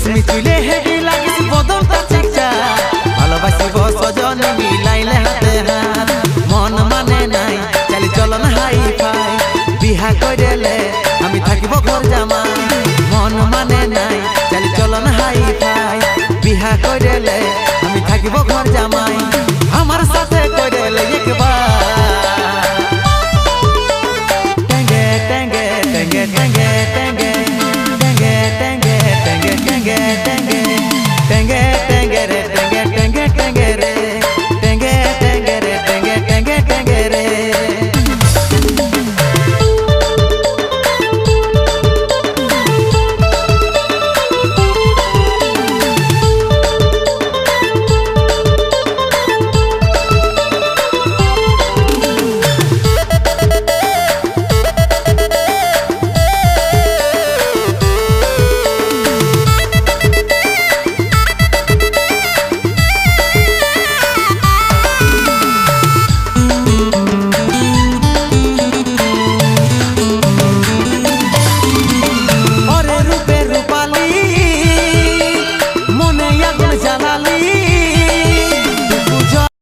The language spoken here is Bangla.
রেশমি চুলে হেভি লাগিস বদনটা চিকচা ভালোবাসিব সজন মিলাইলে হাতে হাত মন মানে নাই চালি চলন হাই ফাই বিহা কইরেলে আমি থাকিব ঘর জামাই মন মানে নাই চালি চলন হাই ফাই বিহা কইরেলে আমি থাকিব ঘর জামাই আমার সাথে কইরেলে একবার টেঙ্গে টেঙ্গে টেঙ্গে টেঙ্গে টেঙ্গে টেঙ্গে টেঙ্গে টেঙ্গে টেঙ্গে টেঙ্গে